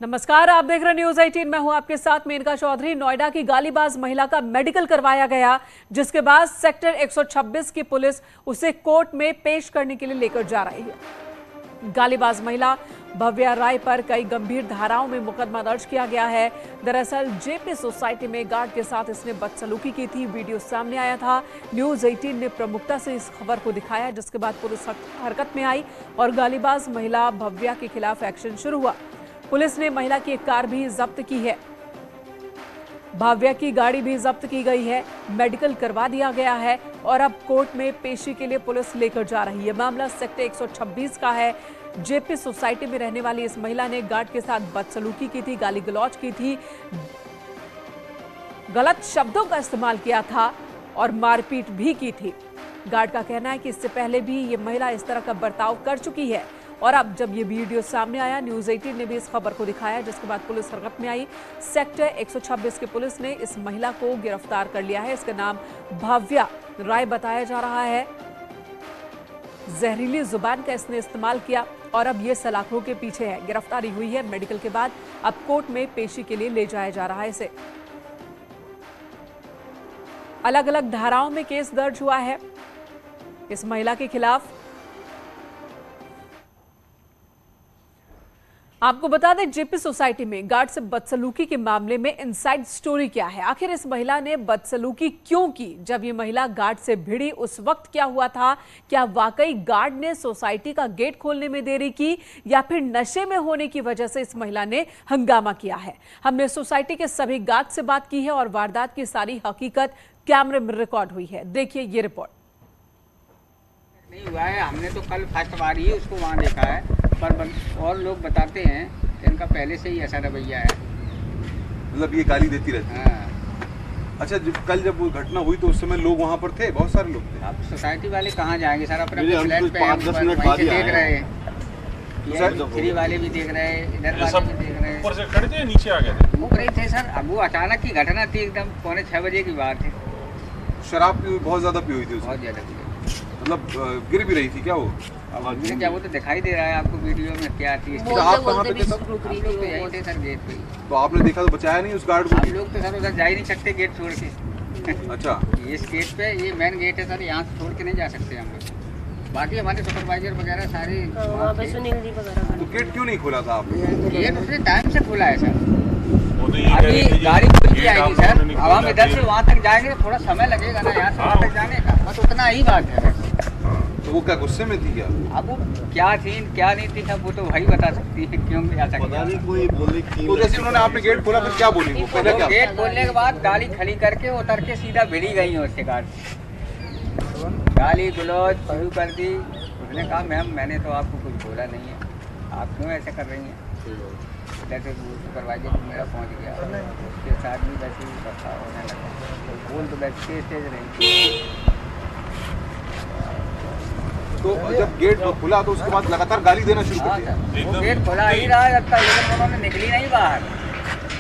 नमस्कार, आप देख रहे न्यूज 18। मैं हूं आपके साथ मेनका चौधरी। नोएडा की गालीबाज महिला का मेडिकल करवाया गया, जिसके बाद सेक्टर 126 की पुलिस उसे कोर्ट में पेश करने के लिए लेकर जा रही है। गालीबाज महिला भव्या राय पर कई गंभीर धाराओं में मुकदमा दर्ज किया गया है। दरअसल जेपी सोसाइटी में गार्ड के साथ इसने बदसलूकी की थी। वीडियो सामने आया था। न्यूज 18 ने प्रमुखता से इस खबर को दिखाया, जिसके बाद पुलिस हरकत में आई और गालीबाज महिला भव्या के खिलाफ एक्शन शुरू हुआ। पुलिस ने महिला की एक कार भी जब्त की है, भव्या की गाड़ी भी जब्त की गई है, मेडिकल करवा दिया गया है और अब कोर्ट में पेशी के लिए पुलिस लेकर जा रही है। मामला सेक्टर 126 का है। जेपी सोसाइटी में रहने वाली इस महिला ने गार्ड के साथ बदसलूकी की थी, गाली गलौज की थी, गलत शब्दों का इस्तेमाल किया था और मारपीट भी की थी। गार्ड का कहना है कि इससे पहले भी ये महिला इस तरह का बर्ताव कर चुकी है और अब जब ये वीडियो सामने आया, न्यूज 18 ने भी इस खबर को दिखाया, जिसके बाद पुलिस हरकत में आई। सेक्टर 126 की पुलिस ने इस महिला को गिरफ्तार कर लिया है। इसका नाम भव्या राय बताया जा रहा है। जहरीली जुबान का इसने इस्तेमाल किया और अब ये सलाखों के पीछे है। गिरफ्तारी हुई है। मेडिकल के बाद अब कोर्ट में पेशी के लिए ले जाया जा रहा है। इसे अलग अलग धाराओं में केस दर्ज हुआ है इस महिला के खिलाफ। आपको बता दें, जेपी सोसाइटी में गार्ड से बदसलूकी के मामले में इनसाइड स्टोरी क्या है, आखिर इस महिला ने बदसलूकी क्यों की, जब ये महिला गार्ड से भिड़ी उस वक्त क्या हुआ था, क्या वाकई गार्ड ने सोसाइटी का गेट खोलने में देरी की या फिर नशे में होने की वजह से इस महिला ने हंगामा किया है। हमने सोसाइटी के सभी गार्ड से बात की है और वारदात की सारी हकीकत कैमरे में रिकॉर्ड हुई है। देखिए ये रिपोर्ट। नहीं हुआ है, हमने तो कल फर्स्ट बार ही उसको वहाँ देखा है, पर और लोग बताते हैं कि इनका पहले से ही ऐसा रवैया है। मतलब ये गाली देती रहती है। हाँ। अच्छा, कल जब वो घटना हुई तो उस समय लोग वहाँ पर थे, बहुत सारे लोग थे। अब सोसाइटी वाले कहाँ जाएंगे सर, अपने फ्लैट पे 5-10 मिनट बाद ही देख रहे हैं। फ्री वाले भी देख रहे हैं, इधर वाले भी देख रहे हैं। ऊपर से खड़े थे, नीचे आ गए थे। ऊपर ही थे सर। अब वो अचानक की घटना थी, एकदम 5:45 बजे की बात है। शराब पी बहुत ज्यादा पी हुई थी उसमें। बहुत ज्यादा पी। मतलब गिर भी रही थी क्या वो? अब क्या वो तो दिखाई दे रहा है आपको वीडियो में क्या थी। आप कहाँ पे थे तब? हम लोग तो यहीं थे सर, गेट पे। तो आपने देखा तो बचाया नहीं उस गार्ड को? हम लोग तो सर उधर जा ही नहीं सकते गेट छोड़ के। अच्छा, इस गेट पे, ये मेन गेट है सर, यहाँ से छोड़ के नहीं जा सकते हम लोग। बाकी हमारे सुपरवाइजर वगैरह सारे तो गेट क्यों नहीं खोला था आपने? गेट उसने टाइम से खोला है सर। वो तो ये कह रहे थे अभी जी, गाड़ी खुल गेट जाएगी आप सर। लोगों ने अब हम खोला इधर थे। से वहाँ तक जाएंगे तो थोड़ा समय लगेगा ना, यहाँ से वहाँ तक जाने का, बस उतना ही बात है। तो वो क्या गुस्से में थी क्या? अब वो क्या थी क्या नहीं थी सब वो तो वही बता सकती है, क्यों भी ऐसा किया। कोई बोले तो जैसे उन्होंने आपने गेट खोला फिर क्या बोली वो? पहले क्या? गेट खोलने के बाद गाड़ी खड़ी करके उतर के सीधा भिड़ी गई है उससे गाड़ी, गाली गलौज शुरू कर दी। उसने कहा मैम मैंने तो आपको कुछ बोला नहीं है, आप क्यों ऐसे कर रही हैं। जैसे सुपरवाइजर मेरा पहुंच गया, उसके साथ भी वैसे ही बर्ताव होने लगा। बोल तो वैसे तेज रही। तो जब गेट खुला तो उसके बाद लगातार गाली देना शुरू कर दिया? वो गेट खुला ही रहा जब तक, लेकिन उन्होंने निकली नहीं बाहर।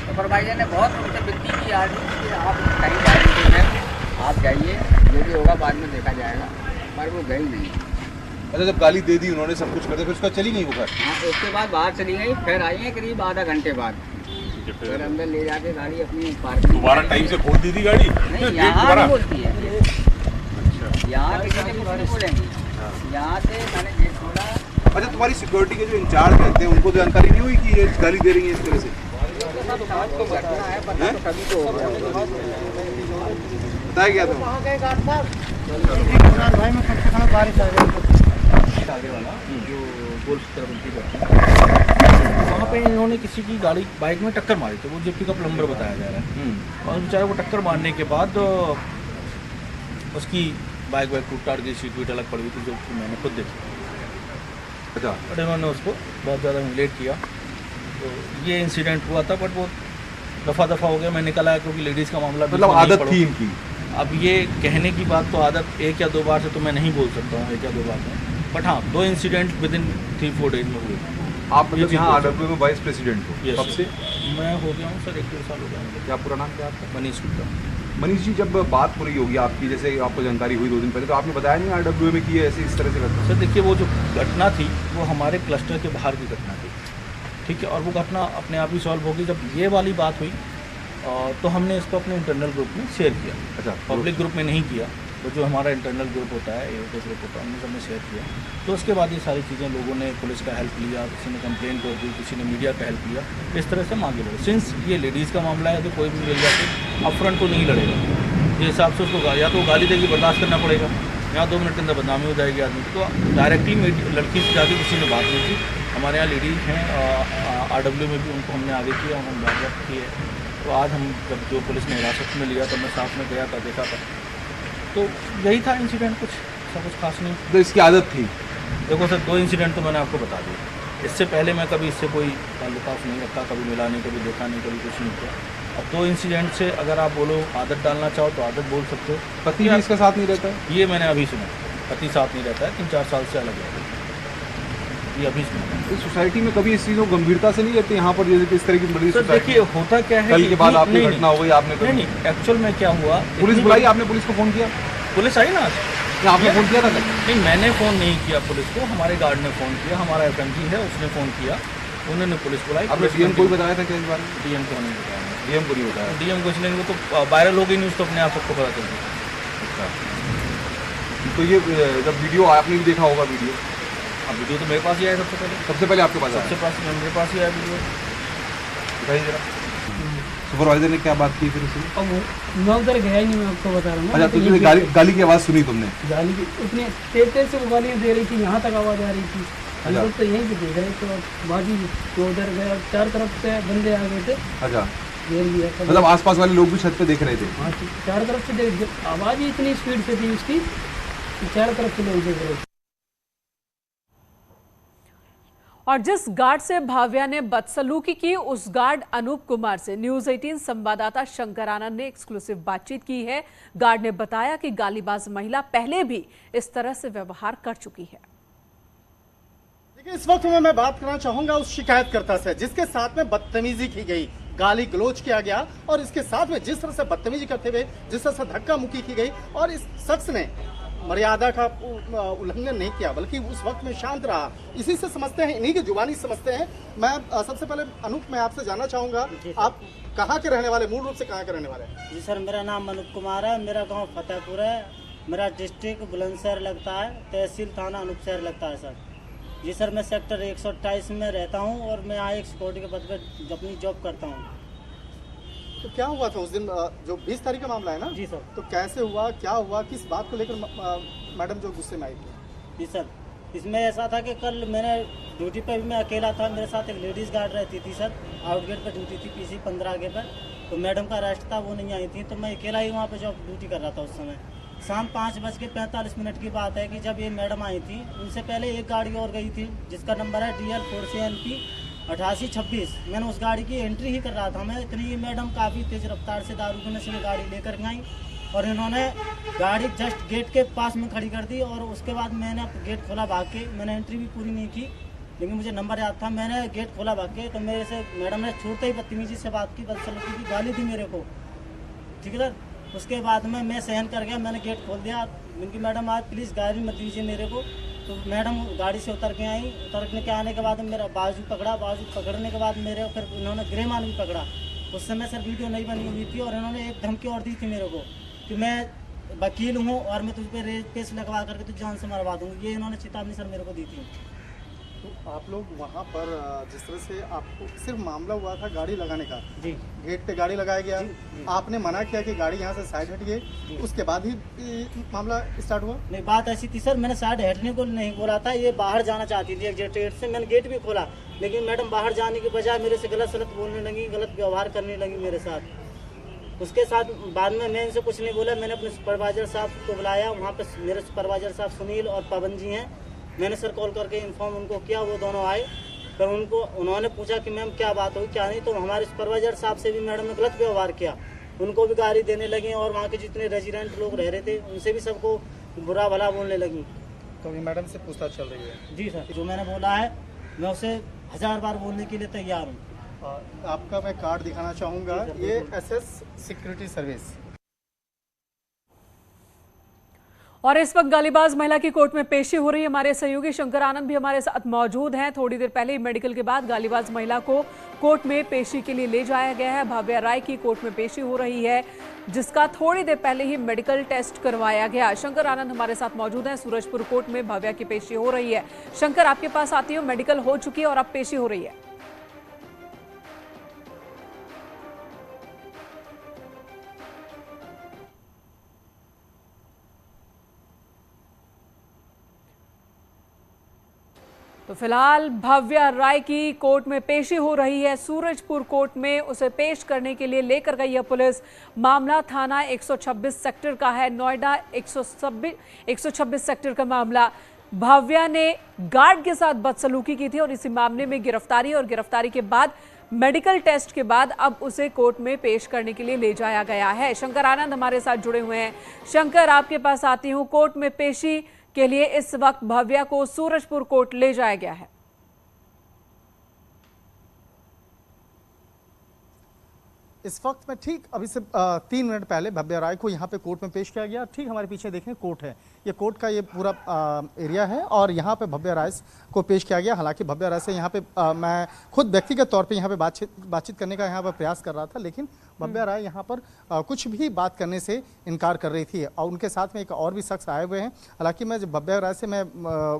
सुपरवाइजर ने बहुत उनसे विनती की आज कि आप कहीं जा रही हैं, आप जाइए, जो भी होगा बाद में देखा जाएगा, पर वो गई नहीं। अच्छा, जब गाली दे दी उन्होंने, सब कुछ कर दिया, फिर उसका चली गई वो घर? हाँ, उसके बाद बाहर चली गई, फिर आई है करीब आधा घंटे बाद, फिर अंदर ले जाके गाड़ी अपनी पार्किंग। दोबारा टाइम से खोल दी थी गाड़ी? नहीं, यहाँ नहीं बोलती है, यहाँ किसी ने कुछ नहीं बोलेंगे, यहाँ से मैंने गेट खोला। अच्छा, तुम्हारी सिक्योरिटी के जो इंचार्ज रहते हैं उनको जानकारी नहीं हुई कि ये गाली दे रही है इस तरह से? बताया गया था? वहाँ पे इन्होंने किसी की गाड़ी बाइक में टक्कर मारी थी, वो जेपी का प्लम्बर बताया जा रहा है। और बेचारे को टक्कर मारने के बाद उसकी बाइक टूट टाट गई, सीट वीट अलग पड़ गई थी, जो मैंने खुद देखी। अच्छा, बट इन्होंने उसको बहुत ज़्यादा ह्यूमिलेट किया। तो ये इंसिडेंट हुआ था, बट वो दफ़ा हो गया। मैं निकला क्योंकि लेडीज़ का मामला मतलब आदत थी इनकी। अब ये कहने की बात तो आदत 1 या 2 बार से तो मैं नहीं बोल सकता हूँ, 1 या 2 बार में, बट हाँ 2 इंसिडेंट विद इन 3-4 डेज में हुए। आप मतलब यहाँ आरडब्ल्यू में वाइस प्रेसिडेंट हो? कब से? मैं हो गया हूँ सर, 1-1.5 साल हो गया मुझे। क्या पूरा नाम क्या आपका? मनीष गुप्ता। मनीष जी, जब बात पूरी होगी आपकी, जैसे आपको जानकारी हुई 2 दिन पहले, तो आपने बताया नहीं आरडब्ल्यू में कि ये ऐसे इस तरह से घटना? सर देखिए, वो जो घटना थी वो हमारे क्लस्टर के बाहर की घटना थी, ठीक है, और वो घटना अपने आप ही सॉल्व होगी। जब ये वाली बात हुई तो हमने इसको अपने इंटरनल ग्रुप में शेयर किया। अच्छा, पब्लिक ग्रुप में नहीं किया, तो जो हमारा इंटरनल ग्रुप होता है एओटेस ग्रुप होता है, हमने सबने शेयर किया। तो उसके बाद ये सारी चीज़ें लोगों ने पुलिस का हेल्प लिया, किसी ने कंप्लेन कर दी, किसी ने मीडिया का हेल्प लिया, इस तरह से हम आगे बढ़े। सिंस ये लेडीज़ का मामला है तो कोई भी मिल जाके अपफ्रंट तो नहीं लड़ेगा, ये हिसाब से उसको या तो गाली देगी बर्दाश्त करना पड़ेगा, या 2 मिनट के अंदर बदनामी हो जाएगी आदमी की। तो डायरेक्टली लड़की से जाके किसी ने बात नहीं की। हमारे यहाँ लेडीज़ हैं RW में भी, उनको हमने आगे किया, हम बात की है। तो आज हम जब जो पुलिस ने हिरासत में लिया तो मैं साथ में गया था, देखा था, तो यही था इंसिडेंट, कुछ ऐसा कुछ खास नहीं। तो इसकी आदत थी? देखो सर, 2 इंसिडेंट तो मैंने आपको बता दिया। इससे पहले मैं कभी इससे कोई ताल्लुकात नहीं रखा, कभी मिला नहीं, कभी देखा नहीं, कभी कुछ नहीं किया। अब 2 इंसिडेंट से अगर आप बोलो आदत डालना चाहो तो आदत बोल सकते हो। पति भी इसके साथ नहीं रहता है? ये मैंने अभी सुना, पति साथ नहीं रहता है, 3-4 साल से अलग है, ये अभी सुना। इस सोसाइटी में कभी इस चीज़ को गंभीरता से नहीं लेते यहाँ पर, जैसे कि इस तरह की बड़ी तो सोसाइटी? देखिए होता क्या है, कल के बाद आपकी नहीं, घटना हो गई, आपने नहीं, एक्चुअल में क्या हुआ, पुलिस बुलाई? आपने पुलिस को फ़ोन किया? पुलिस आई ना, या आपने फ़ोन किया था कल? नहीं, मैंने फ़ोन नहीं किया पुलिस को, हमारे गार्ड ने फ़ोन किया, हमारा FMG है उसने फ़ोन किया, उन्होंने पुलिस बुलाई। आपने DM को भी बताया था क्या इस बारे में? DM को नहीं बताया, DM को नहीं बताया? DM को इसलिए, वो तो वायरल हो गई न्यूज़, तो अपने आप सबको पता चल गया। तो ये जब वीडियो आपने भी देखा होगा वीडियो? अब वीडियो तो मेरे पास ही आया सबसे पहले आपके पास आया? सबसे पास मेरे पास ही आया वीडियो। बताइए जरा, सुपरवाइजर ने क्या बात की फिर उसने? अब मैं उधर गया ही नहीं, मैं आपको बता रहा हूँ। अच्छा, तो तुमने गाली की आवाज़ सुनी तुमने? गाली की उतनी तेज से वो गालियाँ दे रही थी, यहाँ तक आवाज़ आ रही थी। हम लोग तो यहीं पे देख रहे, तो बाजी तो उधर गया, 4 तरफ से बंदे आ गए थे। अच्छा, घेर लिया, मतलब आसपास वाले लोग भी छत पे देख रहे थे? हाँ, 4 तरफ से देख, आवाज़ ही इतनी स्पीड से थी उसकी कि 4 तरफ से लोग देख रहे थे। और जिस गार्ड से भाव्या ने बदसलूकी की, उस गार्ड अनूप कुमार से न्यूज़ 18 संवाददाता शंकर आनंद ने एक्सक्लूसिव बातचीत की है। गार्ड ने बताया कि गालीबाज महिला पहले भी इस तरह से व्यवहार कर चुकी है। देखिए, इस वक्त मैं बात करना चाहूंगा उस शिकायतकर्ता से जिसके साथ में बदतमीजी की गई, गाली गलौज किया गया, और इसके साथ में जिस तरह से बदतमीजी करते हुए जिस तरह से धक्का मुक्की की गई, और इस शख्स ने मर्यादा का उल्लंघन नहीं किया बल्कि उस वक्त में शांत रहा। इसी से समझते हैं, इन्हीं की जुबानी समझते हैं। मैं सबसे पहले अनूप, मैं आपसे जानना चाहूंगा, आप कहाँ के रहने वाले, मूल रूप से कहाँ के रहने वाले हैं? जी सर, मेरा नाम अनूप कुमार है, मेरा गांव फतेहपुर है, मेरा डिस्ट्रिक्ट बुलंदशहर लगता है, तहसील थाना अनूपशहर लगता है सर। जी सर, मैं सेक्टर 128 में रहता हूँ और मैं यहाँ एक सिक्योरिटी के पद पर अपनी जॉब करता हूँ। तो क्या हुआ था उस दिन, जो 20 तारीख का मामला है ना? जी सर। तो कैसे हुआ, क्या हुआ, किस बात को लेकर मैडम जो गुस्से में आई थी? जी सर, इसमें ऐसा था कि कल मैंने ड्यूटी पर भी मैं अकेला था, मेरे साथ एक लेडीज़ गार्ड रहती थी सर, आउटगेट पर ड्यूटी थी PC 15 आगे पर। तो मैडम का रेस्ट था, वो नहीं आई थी, तो मैं अकेला ही वहाँ पर जॉब ड्यूटी कर रहा था उस समय। शाम 5:45 की बात है कि जब ये मैडम आई थी, उनसे पहले एक गाड़ी और गई थी जिसका नंबर है DL 4CNP 8826। मैंने उस गाड़ी की एंट्री ही कर रहा था मैं, इतनी मैडम काफ़ी तेज़ रफ्तार से दारू के नशे में गाड़ी लेकर गई और इन्होंने गाड़ी जस्ट गेट के पास में खड़ी कर दी। और उसके बाद मैंने गेट खोला भाग के, मैंने एंट्री भी पूरी नहीं की लेकिन मुझे नंबर याद था, मैंने गेट खोला भाग के, तो मेरे से मैडम ने छूटते ही बदतमीजी से बात की, बदसलूकी की, गाली दी मेरे को, ठीक है सर। उसके बाद में मैं सहन कर गया, मैंने गेट खोल दिया, उनकी मैडम आज प्लीज़ गाड़ी मत दीजिए मेरे को। तो मैडम गाड़ी से उतर के आई, उतर के आने के बाद मेरा बाजू पकड़ा, बाजू पकड़ने के बाद मेरे फिर उन्होंने गिरेमान भी पकड़ा। उस समय सर वीडियो नहीं बनी हुई थी और इन्होंने एक धमकी और दी थी मेरे को कि मैं वकील हूँ और मैं तुझ पर रेप केस लगवा करके तुझे जान से मरवा दूँगी, ये इन्होंने चेतावनी सर मेरे को दी थी। तो आप लोग वहाँ पर जिस तरह से आपको सिर्फ मामला हुआ था गाड़ी लगाने का, जी, गेट पे गाड़ी लगाया गया, जी। आपने मना किया कि गाड़ी यहाँ से साइड हटिए, उसके बाद ही मामला स्टार्ट हुआ? नहीं, बात ऐसी थी सर, मैंने साइड हटने को नहीं बोला था, ये बाहर जाना चाहती थी एग्जिट गेट से, मैंने गेट भी खोला लेकिन मैडम बाहर जाने की बजाय मेरे से गलत सलत बोलने लगी, गलत व्यवहार करने लगी मेरे साथ। उसके साथ बाद में मैं इनसे कुछ नहीं बोला, मैंने अपने सुपरवाइजर साहब को बुलाया, वहाँ पर मेरे सुपरवाइजर साहब सुनील और पवन जी हैं, मैंने सर कॉल करके इन्फॉर्म उनको किया, वो दोनों आए, फिर उन्होंने पूछा कि मैम क्या बात हुई क्या नहीं, तो हमारे सुपरवाइजर साहब से भी मैडम ने गलत व्यवहार किया, उनको भी गाली देने लगी और वहाँ के जितने रेजिडेंट लोग रह रहे थे उनसे भी सबको बुरा भला बोलने लगी। तो अभी मैडम से पूछताछ चल रही है? जी सर, जो मैंने बोला है मैं उसे 1000 बार बोलने के लिए तैयार हूँ। आपका मैं कार्ड दिखाना चाहूँगा, ये SS सिक्योरिटी सर्विस। और इस वक्त गालीबाज महिला की कोर्ट में पेशी हो रही है। हमारे सहयोगी शंकर आनंद भी हमारे साथ मौजूद हैं। थोड़ी देर पहले मेडिकल के बाद गालीबाज महिला को कोर्ट में पेशी के लिए ले जाया गया है। भव्या राय की कोर्ट में पेशी हो रही है, जिसका थोड़ी देर पहले ही मेडिकल टेस्ट करवाया गया। शंकर आनंद हमारे साथ मौजूद हैं। सूरजपुर कोर्ट में भव्या की पेशी हो रही है। शंकर, आपके पास आती हूँ, मेडिकल हो चुकी है और अब पेशी हो रही है। तो फिलहाल भव्या राय की कोर्ट में पेशी हो रही है। सूरजपुर कोर्ट में उसे पेश करने के लिए लेकर गई है पुलिस। मामला थाना 126 सेक्टर का है, नोएडा 126 सेक्टर का मामला। भव्या ने गार्ड के साथ बदसलूकी की थी और इसी मामले में गिरफ्तारी के बाद मेडिकल टेस्ट के बाद अब उसे कोर्ट में पेश करने के लिए ले जाया गया है। शंकर आनंद हमारे साथ जुड़े हुए हैं। शंकर, आपके पास आती हूँ। कोर्ट में पेशी के लिए इस वक्त भव्या को सूरजपुर कोर्ट ले जाया गया है। इस वक्त में ठीक अभी से 3 मिनट पहले भव्या राय को यहाँ पे कोर्ट में पेश किया गया। ठीक हमारे पीछे देखें कोर्ट है, ये कोर्ट का ये पूरा एरिया है और यहाँ पे भव्या राय को पेश किया गया। हालांकि भव्या राय से यहाँ पे मैं खुद व्यक्तिगत तौर पे यहाँ पे बातचीत करने का यहाँ पर प्रयास कर रहा था, लेकिन भव्या राय यहाँ पर कुछ भी बात करने से इनकार कर रही थी और उनके साथ में एक और भी शख्स आए हुए हैं। हालांकि मैं जब भव्या राय से मैं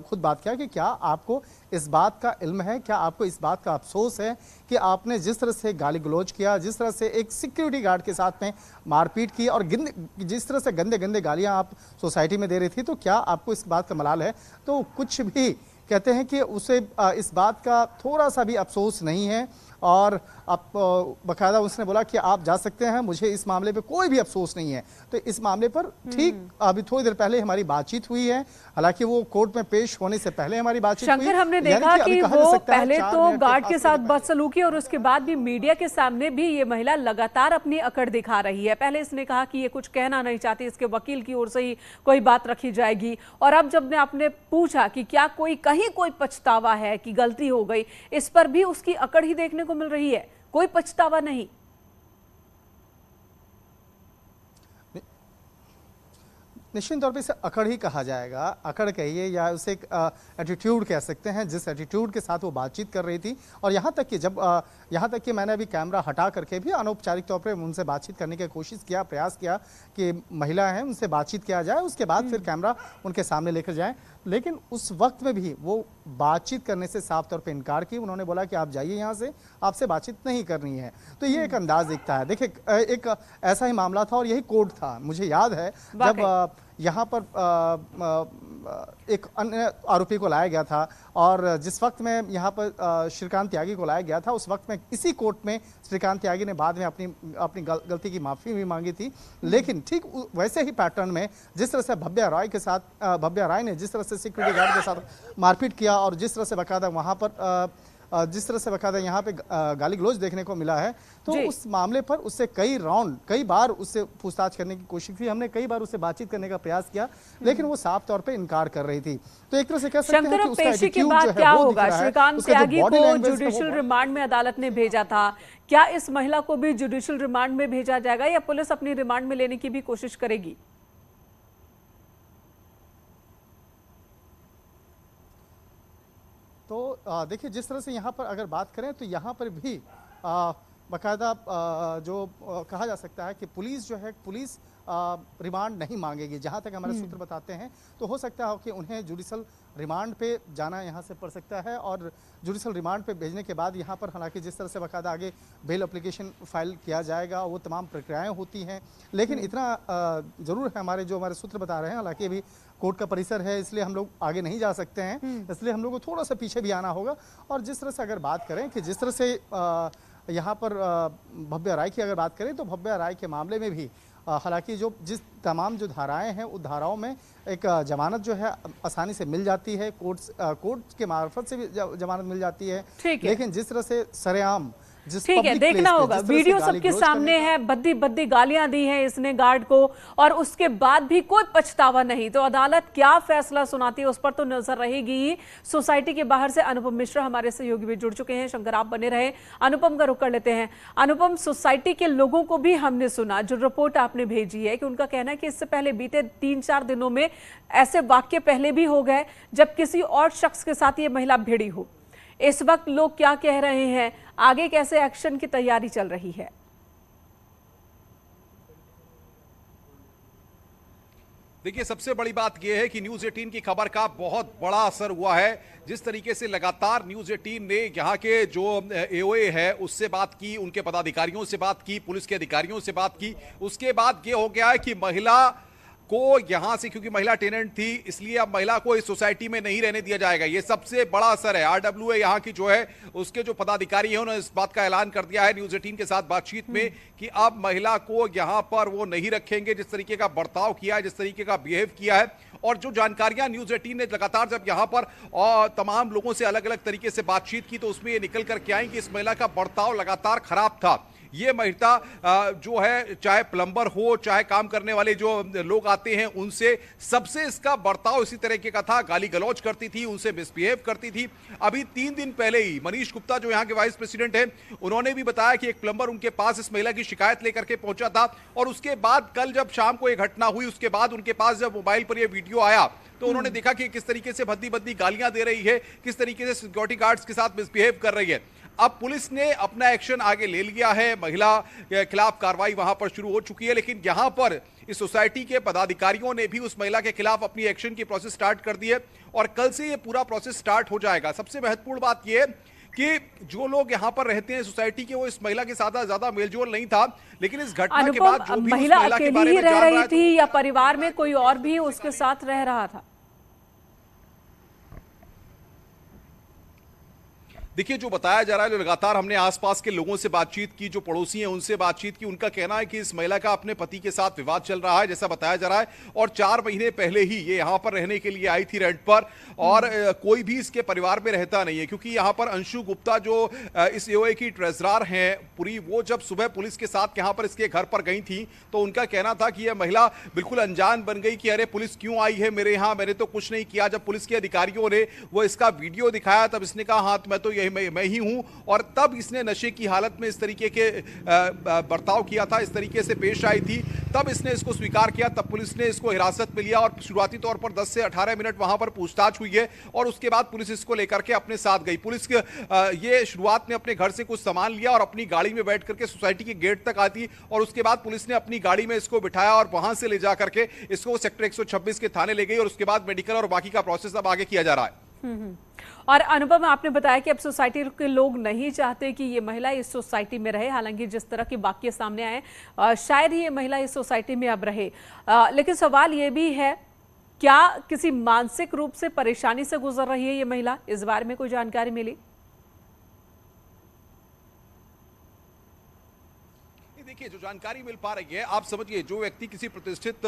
खुद बात किया कि क्या आपको इस बात का इल्म है, क्या आपको इस बात का अफसोस है कि आपने जिस तरह से गाली गलौज किया, जिस तरह से एक सिक्योरिटी गार्ड के साथ में मारपीट की और जिस तरह से गंदे गंदे गालियां आप सोसाइटी में दे रही थी, तो क्या आपको इस बात का मलाल है? तो कुछ भी कहते हैं कि उसे इस बात का थोड़ा सा भी अफसोस नहीं है और अब बाकायदा उसने बोला कि आप जा सकते हैं, मुझे इस मामले पे कोई भी अफसोस नहीं है। तो इस मामले पर ठीक अभी थोड़ी देर पहले हमारी बातचीत हुई है। हालांकि वो कोर्ट में पेश होने से पहले हमारी बातचीत हुई। शंकर, हमने देखा कि वो पहले तो गार्ड के साथ बदसलूकी और उसके बाद भी मीडिया के सामने भी ये महिला लगातार अपनी अकड़ दिखा रही है। पहले इसने कहा कि ये कुछ कहना नहीं चाहती, इसके वकील की ओर से ही कोई बात रखी जाएगी, और अब जब आपने पूछा कि क्या कहीं कोई पछतावा है कि गलती हो गई, इस पर भी उसकी अकड़ ही देखने को मिल रही है, कोई पछतावा नहीं। निश्चित तौर पे इसे अकड़ ही कहा जाएगा, अकड़ कहिए या उसे एक एटीट्यूड कह सकते हैं, जिस एटीट्यूड के साथ वो बातचीत कर रही थी। और यहाँ तक कि मैंने अभी कैमरा हटा करके भी अनौपचारिक तौर पे उनसे बातचीत करने की कोशिश किया, प्रयास किया कि महिला हैं उनसे बातचीत किया जाए, उसके बाद फिर कैमरा उनके सामने लेकर जाएं। लेकिन उस वक्त में भी वो बातचीत करने से साफ तौर पे इनकार की। उन्होंने बोला कि आप जाइए यहाँ से, आपसे बातचीत नहीं करनी है। तो ये एक अंदाज दिखता है। देखिए, एक ऐसा ही मामला था और यही कोर्ट था। मुझे याद है जब यहाँ पर एक अन्य आरोपी को लाया गया था और जिस वक्त में यहाँ पर श्रीकांत त्यागी को लाया गया था, उस वक्त में इसी कोर्ट में श्रीकांत त्यागी ने बाद में अपनी गलती की माफ़ी भी मांगी थी। लेकिन ठीक वैसे ही पैटर्न में जिस तरह से भव्या राय ने जिस तरह से सिक्योरिटी गार्ड के साथ मारपीट किया और जिस तरह से बाकायदा वहाँ पर यहाँ पे गाली गलौज देखने को मिला है, तो उस मामले पर उससे कई बार उससे पूछताछ करने की कोशिश की। हमने कई बार उससे बातचीत करने का प्रयास किया, लेकिन वो साफ तौर पे इनकार कर रही थी। तो एक तरह से कह सकते हैं कि उसका एटीट्यूड जो है वो दिख रहा है। श्रीकांत त्यागी को जुडिशियल रिमांड में अदालत ने भेजा था, क्या इस महिला को भी जुडिशियल रिमांड में भेजा जाएगा या पुलिस अपनी रिमांड में लेने की भी कोशिश करेगी? तो देखिए, जिस तरह से यहाँ पर अगर बात करें तो यहाँ पर भी बाकायदा जो कहा जा सकता है कि पुलिस जो है रिमांड नहीं मांगेगी। जहाँ तक हमारे सूत्र बताते हैं, तो हो सकता है कि उन्हें जुडिशल रिमांड पे जाना यहाँ से पड़ सकता है और जुडिशल रिमांड पे भेजने के बाद यहाँ पर हालांकि जिस तरह से बाकायदा आगे बेल एप्लीकेशन फाइल किया जाएगा, वो तमाम प्रक्रियाएं होती हैं। लेकिन इतना ज़रूर है, हमारे सूत्र बता रहे हैं, हालांकि अभी कोर्ट का परिसर है इसलिए हम लोग आगे नहीं जा सकते हैं, इसलिए हम लोग को थोड़ा सा पीछे भी आना होगा। और जिस तरह से अगर बात करें कि जिस तरह से यहाँ पर भव्या राय की अगर बात करें, तो भव्या राय के मामले में भी हालांकि तमाम जो धाराएं हैं, उस धाराओं में एक जमानत जो है आसानी से मिल जाती है, कोर्ट के मार्फत से भी जमानत मिल जाती है। लेकिन जिस तरह से सरेआम जिस ठीक है, public देखना place पे होगा। जिस तरह से वीडियो गाली सबके गलौज सामने करने है, बद्दी बद्दी गालियां दी हैं इसने गार्ड को, और उसके बाद भी कोई पछतावा नहीं। तो अदालत क्या फैसला सुनाती है उस पर तो नजर रहेगी ही। सोसाइटी के बाहर से अनुपम मिश्रा हमारे सहयोगी भी जुड़ चुके हैं। शंकर, आप बने रहे। अनुपम का रुख कर लेते हैं। अनुपम, सोसाइटी के लोगों को भी हमने सुना, जो रिपोर्ट आपने भेजी है, कि उनका कहना है कि इससे पहले बीते 3-4 दिनों में ऐसे वाक्य पहले भी हो गए जब किसी और शख्स के साथ ये महिला भिड़ी हो। इस वक्त लोग क्या कह रहे हैं, आगे कैसे एक्शन की तैयारी चल रही है? देखिए, सबसे बड़ी बात यह है कि न्यूज 18 की खबर का बहुत बड़ा असर हुआ है। जिस तरीके से लगातार न्यूज 18 ने यहाँ के जो एओए है उससे बात की, उनके पदाधिकारियों से बात की, पुलिस के अधिकारियों से बात की, उसके बाद ये हो गया है कि महिला को यहां से, क्योंकि महिला टेनेंट थी इसलिए अब महिला को इस सोसाइटी में नहीं रहने दिया जाएगा। ये सबसे बड़ा असर है। आरडब्ल्यूए यहां की जो है उसके जो पदाधिकारी हैं उन्होंने इस बात का ऐलान कर दिया है न्यूज 18 के साथ बातचीत में कि अब महिला को यहां पर वो नहीं रखेंगे। जिस तरीके का बर्ताव किया है, जिस तरीके का बिहेव किया है, और जो जानकारियां न्यूज 18 ने लगातार जब यहां पर तमाम लोगों से अलग अलग तरीके से बातचीत की तो उसमें ये निकल करके आई कि इस महिला का बर्ताव लगातार खराब था। ये महिला जो है, चाहे प्लम्बर हो, चाहे काम करने वाले जो लोग आते हैं उनसे, सबसे इसका बर्ताव इसी तरीके का था। गाली गलौज करती थी, उनसे मिसबिहेव करती थी। अभी 3 दिन पहले ही मनीष गुप्ता जो यहाँ के वाइस प्रेसिडेंट हैं, उन्होंने भी बताया कि एक प्लम्बर उनके पास इस महिला की शिकायत लेकर के पहुंचा था, और उसके बाद कल जब शाम को ये घटना हुई उसके बाद उनके पास जब मोबाइल पर यह वीडियो आया तो उन्होंने देखा कि किस तरीके से भद्दी भद्दी गालियां दे रही है, किस तरीके से सिक्योरिटी गार्ड्स के साथ मिसबिहेव कर रही है। अब पुलिस ने अपना एक्शन आगे ले लिया है, महिला के खिलाफ कार्रवाई वहां पर शुरू हो चुकी है, लेकिन यहां पर इस सोसाइटी के पदाधिकारियों ने भी उस महिला के खिलाफ अपनी एक्शन की प्रोसेस स्टार्ट कर दी है, और कल से ये पूरा प्रोसेस स्टार्ट हो जाएगा। सबसे महत्वपूर्ण बात यह है कि जो लोग यहां पर रहते हैं सोसाइटी के, वो इस महिला के साथ ज्यादा मेलजोल नहीं था, लेकिन इस घटना के बाद जो भी महिला उस महिला के बारे अकेली में ही रह जान रहा रही है थी या परिवार में कोई और भी उसके साथ रह रहा था? देखिए, जो बताया जा रहा है, जो लगातार हमने आसपास के लोगों से बातचीत की, जो पड़ोसी हैं उनसे बातचीत की, उनका कहना है कि इस महिला का अपने पति के साथ विवाद चल रहा है जैसा बताया जा रहा है, और 4 महीने पहले ही ये यहाँ पर रहने के लिए आई थी रेंट पर, और कोई भी इसके परिवार में रहता नहीं है। क्योंकि यहाँ पर अंशु गुप्ता जो इस एओए की ट्रेजरर हैं पूरी, वो जब सुबह पुलिस के साथ यहाँ पर इसके घर पर गई थी तो उनका कहना था कि यह महिला बिल्कुल अनजान बन गई कि अरे पुलिस क्यों आई है मेरे यहाँ, मैंने तो कुछ नहीं किया। जब पुलिस के अधिकारियों ने वो इसका वीडियो दिखाया तब इसने कहा हाँ मैं तो यही मैं ही हूं, और तब इसने नशे की हालत में इस तरीके के बर्ताव किया था, इस तरीके से पेश आई थी, तब इसने इसको स्वीकार किया। तब पुलिस ने इसको हिरासत में लिया और शुरुआती तौर पर 10 से 18 मिनट वहां पर पूछताछ हुई है, और उसके बाद पुलिस इसको लेकर के अपने साथ गई। पुलिस ये शुरुआत में अपने घर से कुछ सामान लिया और अपनी गाड़ी में बैठ करके सोसाइटी के गेट तक आती, और उसके बाद पुलिस ने अपनी गाड़ी में इसको बिठाया और वहां से ले जा करके इसको सेक्टर 126 के थाने ले गई, और उसके बाद मेडिकल और बाकी का प्रोसेस अब आगे किया जा रहा है। और अनुपम, आपने बताया कि अब सोसाइटी के लोग नहीं चाहते कि ये महिला इस सोसाइटी में रहे, हालांकि जिस तरह के वाक्य सामने आए शायद ही ये महिला इस सोसाइटी में अब रहे, लेकिन सवाल ये भी है, क्या किसी मानसिक रूप से परेशानी से गुजर रही है ये महिला? इस बारे में कोई जानकारी मिली? देखिए, जो जानकारी मिल पा रही है, आप समझिए जो व्यक्ति किसी प्रतिष्ठित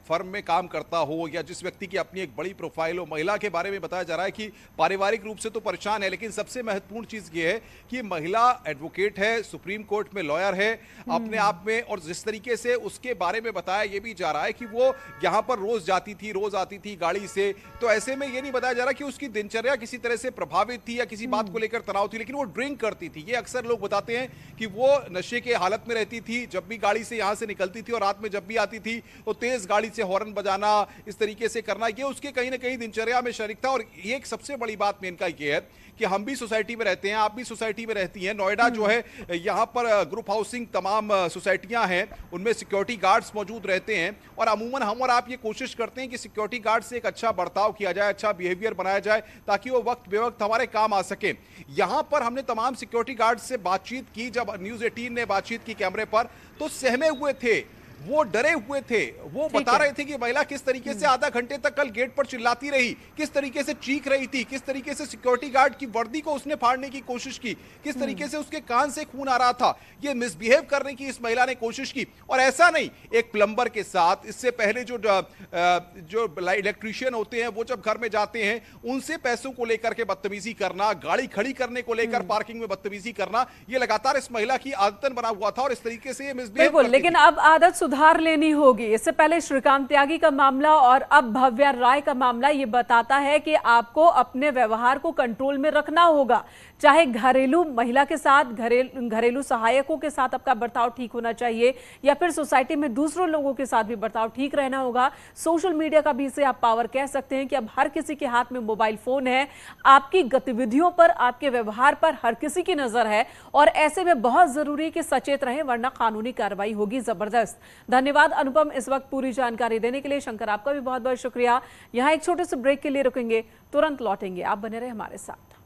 फर्म में काम करता हो या जिस व्यक्ति की अपनी एक बड़ी प्रोफाइल हो, महिला के बारे में बताया जा रहा है कि पारिवारिक रूप से तो परेशान है, लेकिन सबसे महत्वपूर्ण चीज ये है कि महिला एडवोकेट है, सुप्रीम कोर्ट में लॉयर है अपने आप में, और जिस तरीके से उसके बारे में बताया ये भी जा रहा है कि वो यहाँ पर रोज जाती थी, रोज आती थी गाड़ी से, तो ऐसे में ये नहीं बताया जा रहा कि उसकी दिनचर्या किसी तरह से प्रभावित थी या किसी बात को लेकर तनाव थी, लेकिन वो ड्रिंक करती थी। ये अक्सर लोग बताते हैं कि वो नशे के हालत में रहती थी, जब भी गाड़ी से यहां से निकलती थी और रात में जब भी आती थी तो तेज गाड़ी से हॉर्न बजाना, इस तरीके से करना, ये उसके कहीं ना कहीं दिनचर्या में शरीक था। और ये एक सबसे बड़ी बात मेन का ये है कि हम भी सोसाइटी में रहते हैं, आप भी सोसाइटी में रहती हैं। नोएडा जो है, यहाँ पर ग्रुप हाउसिंग तमाम सोसाइटियां हैं, उनमें सिक्योरिटी गार्ड्स मौजूद रहते हैं, और अमूमन हम और आप ये कोशिश करते हैं कि सिक्योरिटी गार्ड से एक अच्छा बर्ताव किया जाए, अच्छा बिहेवियर बनाया जाए, ताकि वो वक्त बेवक्त हमारे काम आ सके। यहाँ पर हमने तमाम सिक्योरिटी गार्ड से बातचीत की, जब न्यूज 18 ने बातचीत की कैमरे पर, तो सहमे हुए थे। वो डरे हुए थे। वो बता रहे थे कि महिला किस तरीके से आधा घंटे तक कल गेट पर चिल्लाती रही, किस तरीके से चीख रही थी, किस तरीके से सिक्योरिटी गार्ड की वर्दी को उसने फाड़ने की कोशिश की, किस तरीके से उसके कान से खून आ रहा था। ये मिसबिहेव करने की इस महिला ने कोशिश की। और ऐसा नहीं, एक प्लम्बर के साथ इससे पहले जो इलेक्ट्रीशियन होते हैं वो जब घर में जाते हैं उनसे पैसों को लेकर के बदतमीजी करना, गाड़ी खड़ी करने को लेकर पार्किंग में बदतमीजी करना, ये लगातार इस महिला की आदतन बना हुआ था और इस तरीके से ये मिसबिहेव करती थी। लेकिन अब आदत सुधार लेनी होगी। इससे पहले श्रीकांत त्यागी का मामला और अब भव्या राय का मामला ये बताता है कि आपको अपने व्यवहार को कंट्रोल में रखना होगा। चाहे घरेलू महिला के साथ, घरेलू सहायकों के साथ आपका बर्ताव ठीक होना चाहिए, या फिर सोसाइटी में दूसरों लोगों के साथ भी बर्ताव ठीक रहना होगा। सोशल मीडिया का भी इसे आप पावर कह सकते हैं कि अब हर किसी के हाथ में मोबाइल फोन है। आपकी गतिविधियों पर, आपके व्यवहार पर हर किसी की नजर है और ऐसे में बहुत जरूरी है कि सचेत रहें, वरना कानूनी कार्रवाई होगी जबरदस्त। धन्यवाद अनुपम, इस वक्त पूरी जानकारी देने के लिए। शंकर, आपका भी बहुत बहुत शुक्रिया। यहां एक छोटे से ब्रेक के लिए रुकेंगे, तुरंत लौटेंगे। आप बने रहे हमारे साथ।